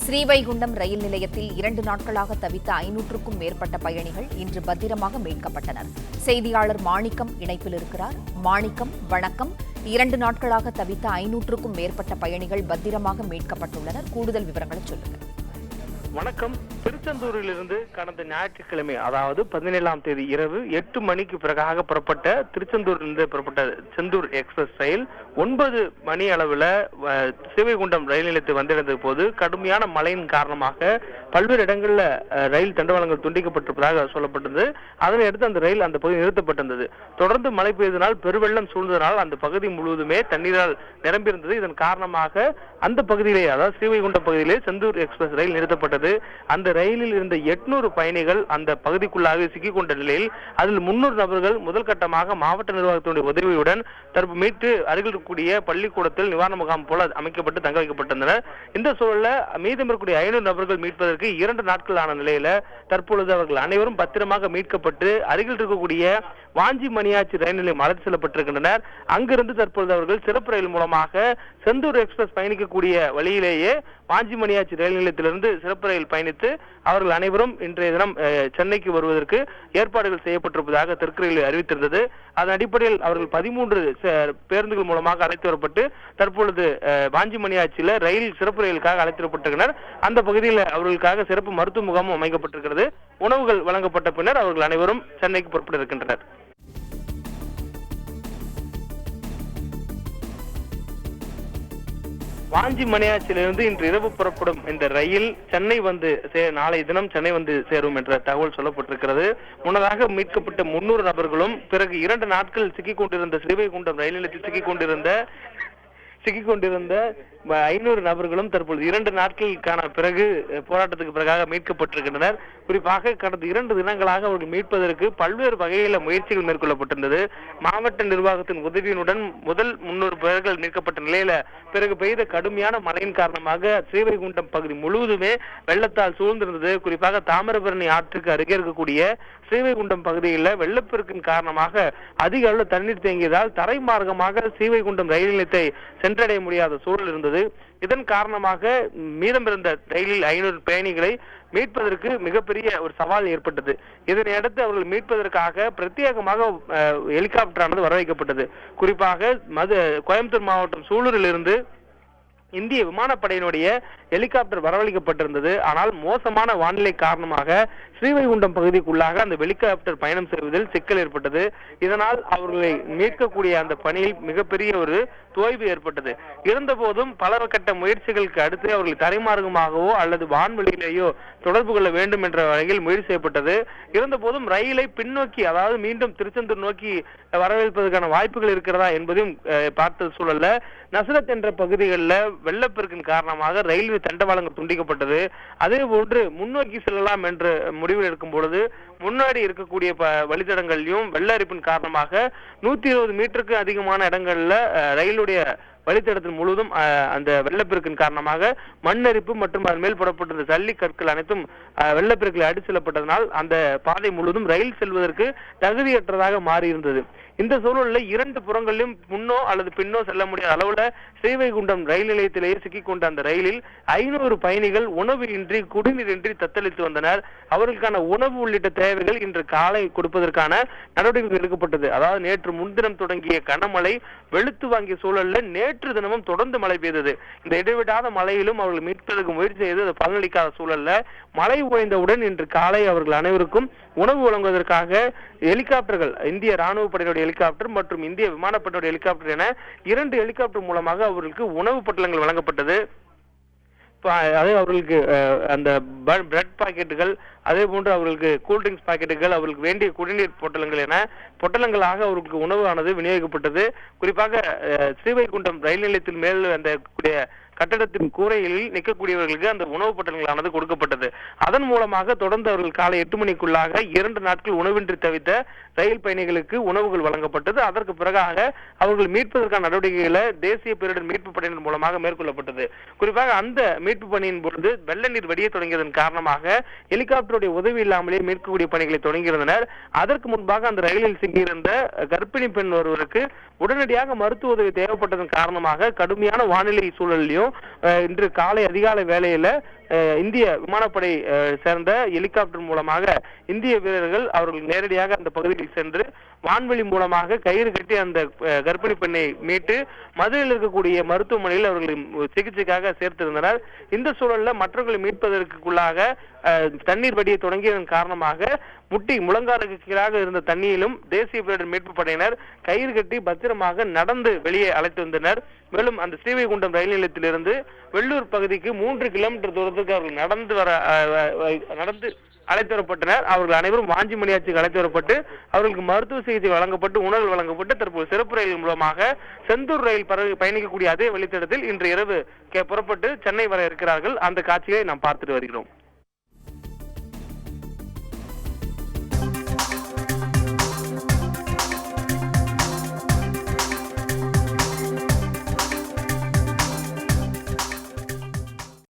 ஸ்ரீவைகுண்டம் ரயில் நிலையத்தில் 2 நாட்களாக தவித்த 500க்கும் மேற்பட்ட பயணிகள் இன்று பத்திரமாக மீட்கப்பட்டனர். செய்தியாளர் மாணிக்கம் இணைப்பில் இருக்கிறார். மாணிக்கம், வணக்கம். 2 நாட்களாக தவித்த 500க்கும் மேற்பட்ட பயணிகள் பத்திரமாக மீட்கப்பட்டுள்ளனர். கூடுதல் விவரங்களை சொல்லுங்கள். வணக்கம். திருச்செந்தூரிலிருந்து கடந்த ஞாயிற்றுக்கிழமை, அதாவது 17ஆம் தேதி இரவு 8 மணிக்கு பிறகாக புறப்பட்ட திருச்செந்தூரிலிருந்து புறப்பட்ட செந்தூர் எக்ஸ்பிரஸ் ரயில் 9 மணி அளவில் ஸ்ரீவைகுண்டம் ரயில் நிலையத்தை வந்திருந்த போது கடுமையான மழையின் காரணமாக பல்வேறு இடங்களில் ரயில் தண்டவாளங்கள் துண்டிக்கப்பட்டிருப்பதாக சொல்லப்பட்டது. அதனை அடுத்து அந்த ரயில் அந்த பகுதி நிறுத்தப்பட்டிருந்தது. தொடர்ந்து மழை பெய்தனால் பெருவெள்ளம் சூழ்ந்ததனால் அந்த பகுதி முழுவதுமே தண்ணீரால் நிரம்பியிருந்தது. இதன் காரணமாக அந்த பகுதியிலே, அதாவது ஸ்ரீவைகுண்டம் பகுதியிலே செந்தூர் எக்ஸ்பிரஸ் ரயில் நிறுத்தப்பட்டது. அந்த ரயிலில் இருந்த 800 பயணிகள் அந்த பகுதிக்குள்ளாக சிக்கிக் கொண்ட நிலையில் அதில் 300 நபர்கள் முதல் கட்டமாக மாவட்ட நிர்வாகத்தினுடைய உதவியுடன் தற்போது மீட்டு அருகில் இருக்கக்கூடிய பள்ளிக்கூடத்தில் நிவாரண முகாம் போல அமைக்கப்பட்டு தங்க வைக்கப்பட்டிருந்தனர். இந்த சூழலில் மீதம் இருக்கக்கூடிய 500 நபர்கள் மீட்பதற்கு 2 நாட்கள் ஆன நிலையில தற்பொழுது அவர்கள் அனைவரும் பத்திரமாக மீட்கப்பட்டு அருகில் இருக்கக்கூடிய வாஞ்சி மணியாச்சி ரயில் நிலையம் அழைத்து செல்லப்பட்டிருக்கின்றனர். அங்கிருந்து தற்பொழுது அவர்கள் சிறப்பு ரயில் மூலமாக செந்தூர் எக்ஸ்பிரஸ் பயணிக்கக்கூடிய வழியிலேயே வாஞ்சி மணியாச்சி ரயில் நிலையத்திலிருந்து சிறப்பு ரயில் பயணித்து அவர்கள் அனைவரும் இன்றைய தினம் சென்னைக்கு வருவதற்கு ஏற்பாடுகள் செய்யப்பட்டிருப்பதாக தெற்கு ரயில்வே அறிவித்திருந்தது. அதன் அடிப்படையில் அவர்கள் 13 பேருந்துகள் மூலமாக அழைத்து வரப்பட்டு தற்பொழுது வாஞ்சி மணியாச்சியில் ரயில் சிறப்பு ரயிலுக்காக அழைத்து வரப்பட்டிருக்கிறார். அந்த பகுதியில் அவர்களுக்காக சிறப்பு மருத்துவ முகாமும் அமைக்கப்பட்டிருக்கிறது. உணவுகள் வழங்கப்பட்ட பின்னர் அவர்கள் அனைவரும் சென்னைக்கு புறப்பட இருக்கின்றனர். வாஞ்சி மணியாச்சியிலிருந்து இன்று இரவு புறப்படும் இந்த ரயில் சென்னை வந்து நாளை தினம் சென்னை வந்து சேரும் என்ற தகவல் சொல்லப்பட்டிருக்கிறது. முன்னதாக மீட்கப்பட்ட 300 நபர்களும் பிறகு 2 நாட்கள் சிக்கிக் கொண்டிருந்த ஸ்ரீவைகுண்டம் ரயில் நிலையத்தில் சிக்கிக் கொண்டிருந்த 500 நபர்களும் தற்போது 2 நாட்களுக்கான பிறகு போராட்டத்துக்கு பிறகாக மீட்கப்பட்டிருக்கின்றனர். குறிப்பாக கடந்த 2 தினங்களாக அவர்கள் மீட்பதற்கு பல்வேறு வகையில முயற்சிகள் மேற்கொள்ளப்பட்டிருந்தது. மாவட்ட நிர்வாகத்தின் உதவியுடன் முதல் 300 பேர்கள் மீட்கப்பட்ட நிலையில பிறகு பெய்த கடுமையான மழையின் காரணமாக ஸ்ரீவைகுண்டம் பகுதி முழுவதுமே வெள்ளத்தால் சூழ்ந்திருந்தது. குறிப்பாக தாமிரபரணி ஆற்றுக்கு அருகே இருக்கக்கூடிய ஸ்ரீவைகுண்டம் பகுதியில் வெள்ளப்பெருக்கின் காரணமாக அதிக அளவில் தண்ணீர் தேங்கியதால் தரை மார்க்கமாக ஸ்ரீவைகுண்டம் ரயில் நிலையத்தை சென்றடைய முடியாத சூழல் இருந்தது. இதன் காரணமாக மீதமிருந்த ரயிலில் 500 பயணிகளை மீட்பதற்கு மிகப்பெரிய ஒரு சவால் ஏற்பட்டது. இதனை அடுத்து அவர்கள் மீட்பதற்காக பிரத்யேகமாக ஹெலிகாப்டரானது வரவைக்கப்பட்டது. குறிப்பாக கோயம்புத்தூர் மாவட்டம் சூலூரில் இருந்து இந்திய விமானப்படையினுடைய ஹெலிகாப்டர் வரவழைக்கப்பட்டிருந்தது. ஆனால் மோசமான வானிலை காரணமாக ஸ்ரீவைகுண்டம் பகுதிக்குள்ளாக அந்த ஹெலிகாப்டர் பயணம் செய்வதில் சிக்கல் ஏற்பட்டது. இதனால் அவர்களை மீட்கக்கூடிய அந்த பணியில் மிகப்பெரிய ஒரு தோய்வு ஏற்பட்டது. இருந்த போதும் பல கட்ட முயற்சிகளுக்கு அடுத்து அவர்கள் தரைமார்க்கமாகவோ அல்லது வான்வெளியிலேயோ தொடர்பு கொள்ள வேண்டும் என்ற வகையில் முயற்சி செய்யப்பட்டது. இருந்த போதும் ரயிலை பின்னோக்கி, அதாவது மீண்டும் திருச்செந்தூர் நோக்கி வரவேற்பதற்கான வாய்ப்புகள் இருக்கிறதா என்பதையும் பார்த்த சூழல்ல நசரத் என்ற பகுதிகளில் வெள்ளப்பெருக்கின் காரணமாக ரயில்வே தண்டவாளங்கள் துண்டிக்கப்பட்டது. அதே போன்று முன்னோக்கி செல்லலாம் என்று முடிவில் எடுக்கும் பொழுது முன்னாடி இருக்கக்கூடிய வழித்தடங்களையும் வெள்ள அரிப்பின் காரணமாக 120 மீட்டருக்கு அதிகமான இடங்கள்ல ரயிலுடைய வழித்தடத்தில் முழுவதும் அந்த வெள்ளப்பெருக்கின் காரணமாக மண்ணரிப்பு மற்றும் அதன் மேல் போடப்பட்டிருந்த ஜல்லி கற்கள் அனைத்தும் வெள்ளப்பெருக்கில் அடி செல்லப்பட்டதனால் அந்த பாதை முழுவதும் ரயில் செல்வதற்கு தகுதியற்றதாக மாறியிருந்தது. இந்த சூழலில் 2 புறங்களிலும் முன்னோ அல்லது பின்னோ செல்ல முடியாத அளவுல ஸ்ரீவைகுண்டம் ரயில் நிலையத்திலேயே சிக்கிக் கொண்ட அந்த ரயிலில் 500 பயணிகள் உணவு இன்றி, குடிநீர் இன்றி தத்தளித்து வந்தனர். அவர்களுக்கான உணவு உள்ளிட்ட தேவைகள் இன்று காலை கொடுப்பதற்கான நடவடிக்கைகள் எடுக்கப்பட்டது. அதாவது நேற்று முன்தினம் தொடங்கிய கனமழை வெளுத்து வாங்கிய சூழல்ல நேற்று தினமும் தொடர்ந்து மழை பெய்தது. இந்த இடைவிடாத மழையிலும் அவர்கள் மீட்பதற்கு முயற்சி செய்து அது பலனளிக்காத சூழல்ல மழை ஓய்ந்தவுடன் இன்று காலை அவர்கள் அனைவருக்கும் உணவு வழங்குவதற்காக ஹெலிகாப்டர்கள், இந்திய ராணுவ படையினுடைய ஹெலிகாப்டர் மற்றும் இந்திய விமானப்படையினுடைய ஹெலிகாப்டர் என 2 ஹெலிகாப்டர் மூலமாக அவர்களுக்கு உணவு பொட்டலங்கள் வழங்கப்பட்டது. அதே அவர்களுக்கு அந்த பிரெட் பாக்கெட்டுகள், அதே போன்று அவர்களுக்கு கூல்ட்ரிங்க்ஸ் பாக்கெட்டுகள், அவர்களுக்கு வேண்டிய குடிநீர் பொட்டலங்கள் என பொட்டலங்களாக அவர்களுக்கு உணவானது விநியோகிக்கப்பட்டது. குறிப்பாக ஸ்ரீவைகுண்டம் ரயில் நிலையத்தில் மேல் அந்த கட்டடத்தின் கூரையில் நிற்கக்கூடியவர்களுக்கு அந்த உணவு பொட்டலங்களானது கொடுக்கப்பட்டது. அதன் மூலமாக தொடர்ந்து அவர்கள் காலை 8 மணிக்குள்ளாக 2 நாட்கள் உணவின்றி தவித்த ரயில் பயணிகளுக்கு உணவுகள் வழங்கப்பட்டது. அதற்கு பிறகாக அவர்கள் மீட்பதற்கான நடவடிக்கைகளை தேசிய பேரிடர் மீட்பு படையினர் மூலமாக மேற்கொள்ளப்பட்டது. குறிப்பாக அந்த மீட்பு பணியின் பொழுது வெள்ள நீர் வடிய தொடங்கியதன் காரணமாக ஹெலிகாப்டருடைய உதவி இல்லாமலே மீட்கக்கூடிய பணிகளை தொடங்கியிருந்தனர். அதற்கு முன்பாக அந்த ரயிலில் சிக்கியிருந்த கர்ப்பிணி பெண் ஒருவருக்கு உடனடியாக மருத்துவ உதவி தேவைப்பட்டதன் காரணமாக கடுமையான வானிலை சூழலிலும் தெரியும். இன்று காலை அதிகாலை வேளையில இந்திய விமானப்படை சேர்ந்த ஹெலிகாப்டர் மூலமாக இந்திய வீரர்கள் அவர்கள் நேரடியாக அந்த பகுதியில் சென்று வான்வெளி மூலமாக கயிறு கட்டி அந்த கர்ப்பிணி பெண்ணை மீட்டு மதுரையில் இருக்கக்கூடிய மருத்துவமனையில் அவர்கள் சிகிச்சைக்காக சேர்த்திருந்தனர். இந்த சூழல்ல மற்றவர்களை மீட்பதற்குள்ளாக தண்ணீர் வடிய தொடங்கியதன் காரணமாக முழங்காலுக்கு கீழாக இருந்த தண்ணியிலும் தேசிய பேரிடர் மீட்பு படையினர் கயிறு கட்டி பத்திரமாக நடந்து வெளியே அழைத்து வந்தனர். மேலும் அந்த ஸ்ரீவைகுண்டம் ரயில் நிலையத்திலிருந்து வெள்ளூர் பகுதிக்கு 3 கிலோமீட்டர் தூரத்துக்கு அவர்கள் நடந்து அழைத்து வரப்பட்டனர். அவர்கள் அனைவரும் வாஞ்சிமணியாட்சிக்கு அழைத்து வரப்பட்டு அவர்களுக்கு மருத்துவ சிகிச்சை வழங்கப்பட்டு உணவு வழங்கப்பட்டு தற்போது சிறப்பு ரயில் மூலமாக செந்தூர் ரயில் பயணிக்கக்கூடிய அதே வழித்தடத்தில் இன்று இரவு புறப்பட்டு சென்னை வர இருக்கிறார்கள். அந்த காட்சியை நாம் பார்த்துட்டு வருகிறோம்.